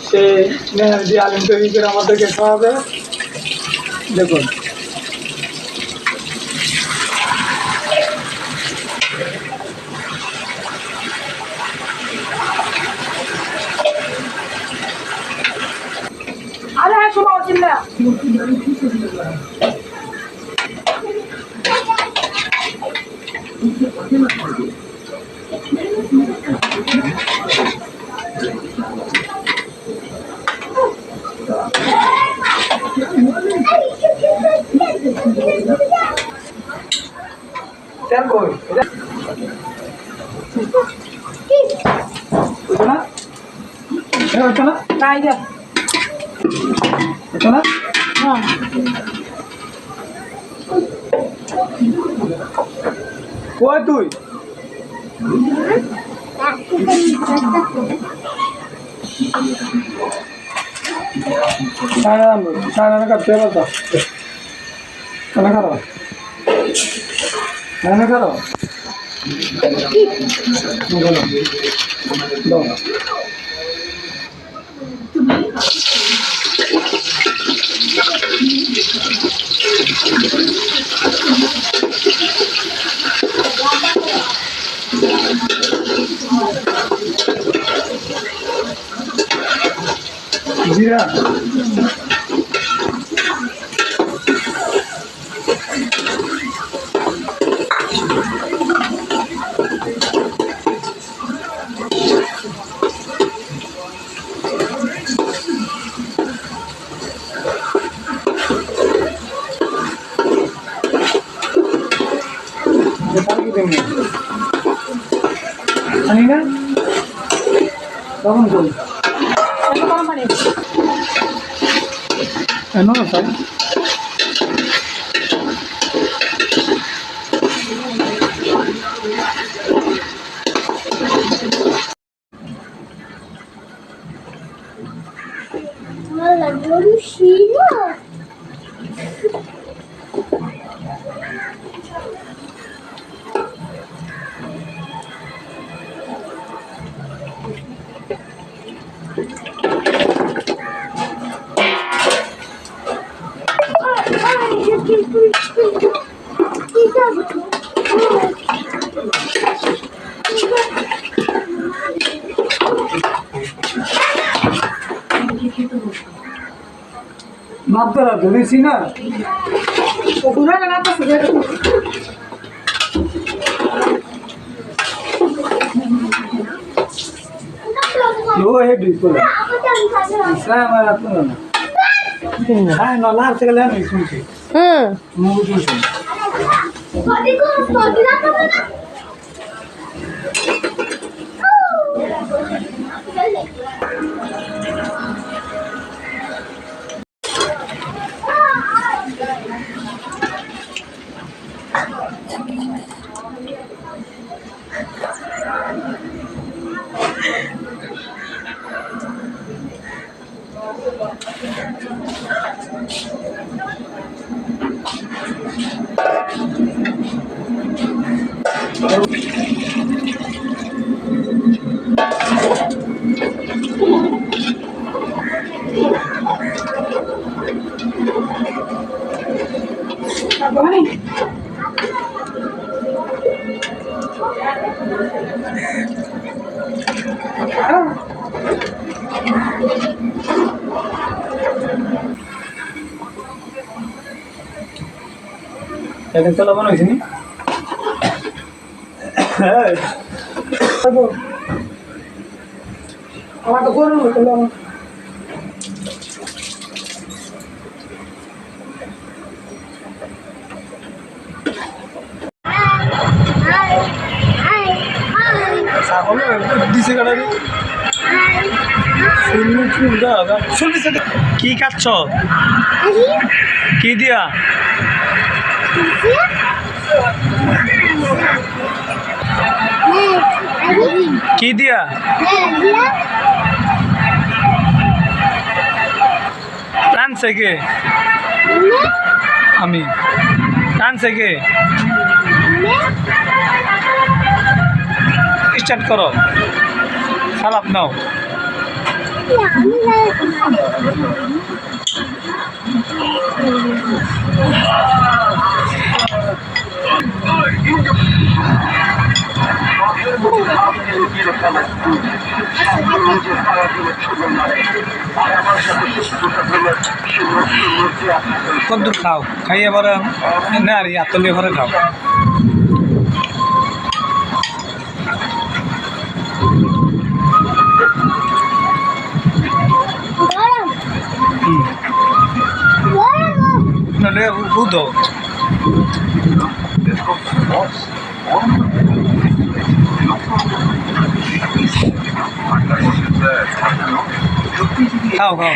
সেই মেহেদি আলিম তৈরি করে আমাদেরকে খাওয়াবে। দেখুন আরে শোনো চিল্লা তেল কই এটা না এটা না নাই দে এটা না হ্যাঁ কই তুই sana करते बता sana करो sana करो लो जीरा अनिका कौन बोल एनो ना सर Olha, Doruxinho. मात्रा धुरी सी ना पूरा लगाता है यो है बिल्कुल इसका हमारा तो ना हां ना लाल से ले नहीं सुन से मुंह सुन से Pode lá pra Yang salah mana di sini? আমার তো করুন চলো কি খাচ্ছ কি দিয়া কি দিয়া টানছে কে আমি টানছে কে স্টার্ট করো খারাপ নাও আমি কদ্দুর খাও খাইয়ে এবারে না আর আতলে ভরে খাও গরম গরম নাহলে উদো খাও খাও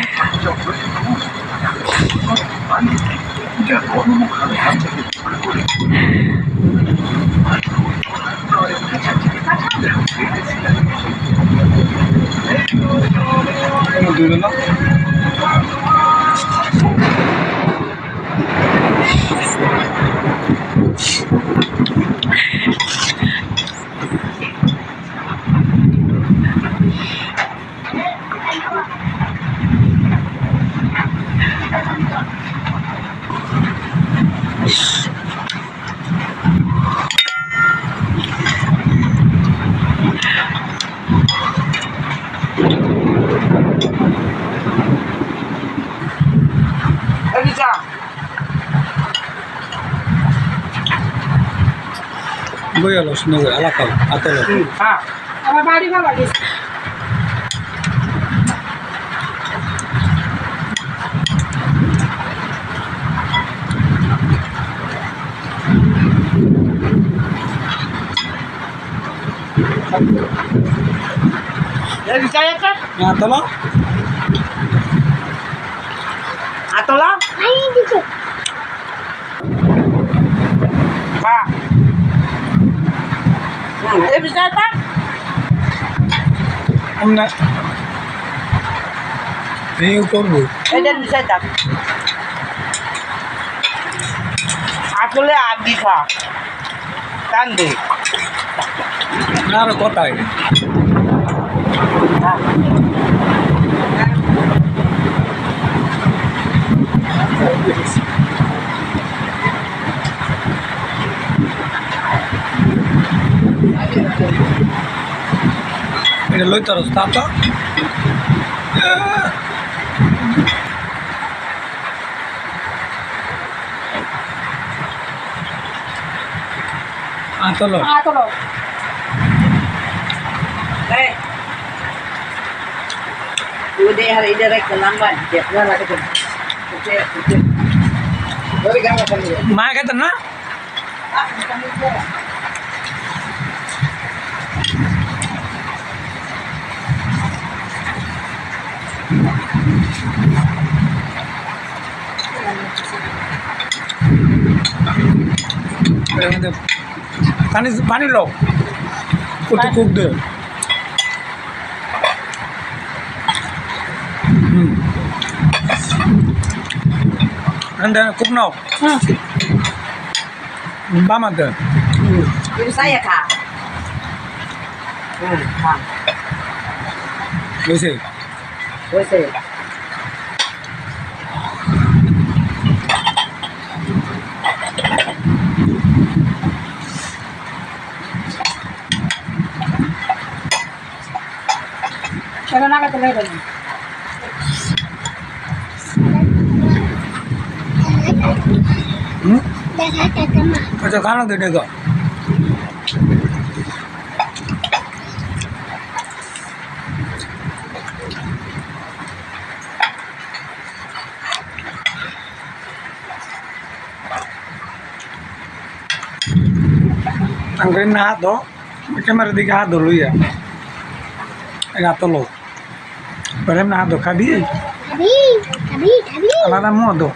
দুজন না Elisa. বই আলো শুনে আলা খাও আতলে হ্যাঁ আমার বাড়ি ভালো লাগে Elisa ya kan? আতলা Atola? I দিছো হ্যাঁ Elisa kan? আমরা এই করবো এটা bisa tak? আসলে আদি খা কান্দে আর কোথায় এটা লইতে রাস্তা তো আতলো Atolo. Eh. Udah hari ini direct ke lamban. Ya, mana ketemu. Oke. Dari gambar tadi. মা খেতেন না পানি পানি লো কত কুক দে anda kup nau bama de Ini saya kak. Kak. wese Wes. Kalau nak kata lagi. দেখা টাকা মা अच्छा खाना दे देगा angkerin na hato camera di hato lu ya hato lo pero na hato kabi খাবি খাবি খাবি alada modo